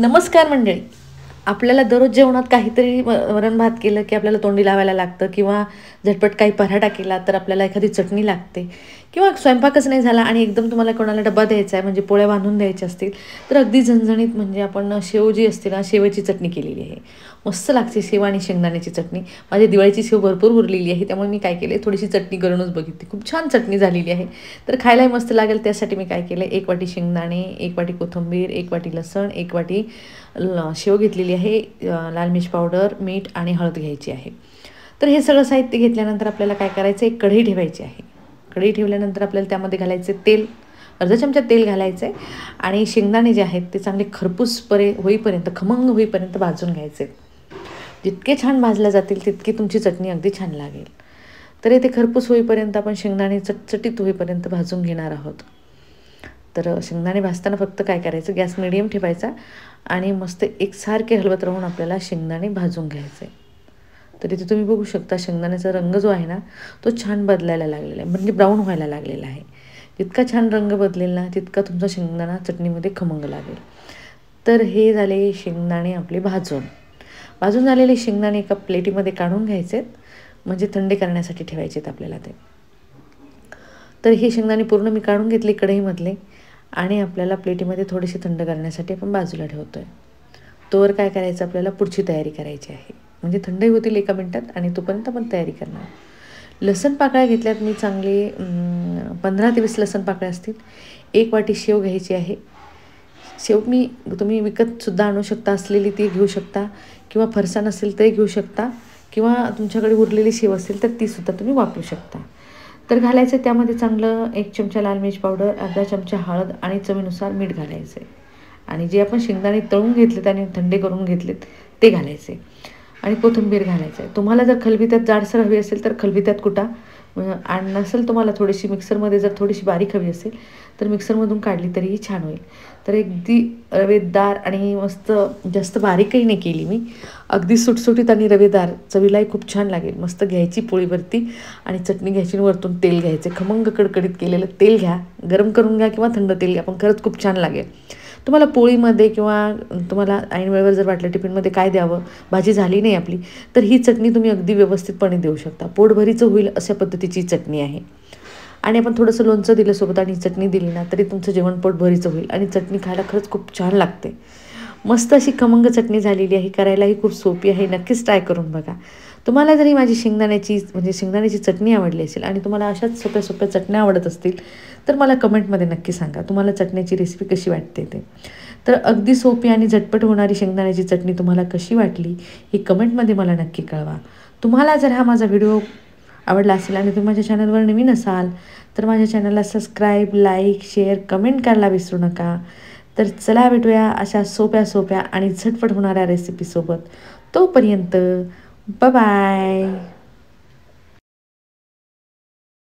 नमस्कार मंडळी. आपल्याला दररोज जेवणात काहीतरी वरण भात केलं की आपल्याला तोंडी लावायला लागतं किंवा झटपट काही पराठा केला तर आपल्याला एखादी चटणी लागते किंवा स्वयंपाकच नाही झाला आणि एकदम तुम्हाला कोणाला डबा द्यायचा आहे म्हणजे पोळ्या बांधून द्यायच्या असतील तर अगदी झणझणीत म्हणजे आपण शेव जी असते ना, शेवेची चटणी केलेली आहे. मस्त लागते शेव आणि शेंगदाण्याची चटणी. माझी दिवाळीची शेव भरपूर उरलेली आहे त्यामुळे मी काय केले, थोडीशी चटणी करूनच बघितली. खूप छान चटणी झालेली आहे. तर खायलाही मस्त लागेल त्यासाठी मी काय केलं, 1 वाटी शेंगदाणे, 1 वाटी कोथिंबीर, 1 वाटी लसण, 1 वाटी शेव घेतलेली आहे, लाल मिर्च पावडर, मीठ आणि हळद घ्यायची आहे. तर हे सगळं साहित्य घेतल्यानंतर आपल्याला काय करायचं, एक कढई ठेवायची आहे. कढई ठेवल्यानंतर आपल्याला त्यामध्ये घालायचे तेल, अर्धा चमचा तेल घालायचं आहे आणि शेंगदाणे जे आहेत ते चांगले खरपूस होईपर्यंत, खमंग होईपर्यंत भाजून घ्यायचे. जितके छान भाजले जातील तितकी तुमची चटणी अगदी छान लागेल. तर ते खरपूस होईपर्यंत आपण शेंगदाणे चटचटीत होईपर्यंत भाजून घेणार आहोत. तर शेंगदाणे भाजताना फक्त काय करायचं, गॅस मिडियम ठेवायचा आणि मस्त एकसारखे हलवत राहून आपल्याला शेंगदाणे भाजून घ्यायचे. तर इथे तुम्ही बघू शकता शेंगदाण्याचा रंग जो आहे ना तो छान बदलायला लागलेला आहे, म्हणजे ब्राऊन व्हायला लागलेला आहे. जितका छान रंग बदलेल ना तितका तुमचा शेंगदाणा चटणीमध्ये खमंग लागेल. तर हे झाले शेंगदाणे आपले भाजून झालेले शेंगदाणे एका प्लेटीमध्ये काढून घ्यायचेत, म्हणजे थंड करण्यासाठी ठेवायचेत आपल्याला ते. तर हे शेंगदाणे पूर्ण मी काढून घेतले कढईमधले आणि आपल्याला प्लेटीमध्ये थोडेसे थंड करण्यासाठी आपण बाजूला ठेवतो आहे. तोवर काय करायचं, आपल्याला पुढची तयारी करायची आहे. म्हणजे थंडही होतील 1 मिनिटात आणि तोपर्यंत आपण तयारी करणार. लसण पाकळ्या घेतल्यात मी चांगले 15 ते 20 लसण पाकळ्या असतील. 1 वाटी शेव घ्यायची आहे. शेव तुम्ही विकतसुद्धा आणू शकता, असलेली ती घेऊ शकता किंवा फरसाण असेल तरी घेऊ शकता किंवा तुमच्याकडे उरलेली शेव असेल तर तीसुद्धा तुम्ही वापरू शकता. तर घालायचं त्यामध्ये चांगलं 1 चमचा लाल मिर्च पावडर, अर्धा चमचा हळद आणि चवीनुसार मीठ घालायचं आहे. आणि जे आपण शेंगदाणे तळून घेतलेत आणि थंडे करून घेतलेत ते घालायचे आणि कोथिंबीर घालायचं आहे. तुम्हाला जर खलबत्त्यात जाडसर हवी असेल तर खलबत्त्यात कुटा, आणि नसेल तुम्हाला थोडीशी मिक्सरमध्ये जर थोडीशी बारीक हवी असेल तर मिक्सरमधून काढली तरीही छान होईल. तर अगदी रवेदार आणि मस्त, जास्त बारीकही नाही केली मी, अगदी सुटसुटीत आणि रवेदार, चवीलाही खूप छान लागेल. मस्त घ्यायची पोळीवरती आणि चटणी घ्यायची, वरतून तेल घ्यायचे, खमंग कडकडीत केलेलं तेल घ्या, गरम करून घ्या किंवा थंड तेल घ्या, पण खरंच खूप छान लागेल. तुम्हाला पोळीमध्ये किंवा तुम्हाला ऐन वेळेवर जर वाटलं टिफिनमध्ये काय द्यावं, भाजी झाली नाही आपली, तर ही चटणी तुम्ही अगदी व्यवस्थितपणे देऊ शकता. पोटभरीचं होईल अशा पद्धतीची चटणी आहे. आणि आपण थोडंसं लोणचं दिलं सोबत आणि चटणी दिली ना तरी तुमचं जेवण पोटभरीचं होईल आणि चटणी खायला खरंच खूप छान लागते. मस्त अशी खमंग चटणी झालेली आहे, करायलाही खूप सोपी आहे. नक्कीच ट्राय करून बघा. तुम्हाला जरी माझी शेंगदाण्याची चटणी आवडली असेल आणि तुम्हाला अशाच सोप्या सोप्या चटण्या आवडत असतील तर मला कमेंटमध्ये नक्की सांगा तुम्हाला चटण्याची रेसिपी कशी वाटते ते. तर अगदी सोपी आणि झटपट होणारी शेंगदाण्याची चटणी तुम्हाला कशी वाटली ही कमेंटमध्ये मला नक्की कळवा. तुम्हाला जर हा माझा व्हिडिओ आवडला असेल आणि तुम्ही माझ्या चॅनलवर नवीन असाल तर माझ्या चॅनलला सबस्क्राईब, लाईक, शेअर, कमेंट करायला विसरू नका. तर चला भेटूया अशा सोप्या आणि झटपट होणाऱ्या रेसिपीसोबत. तोपर्यंत बाय.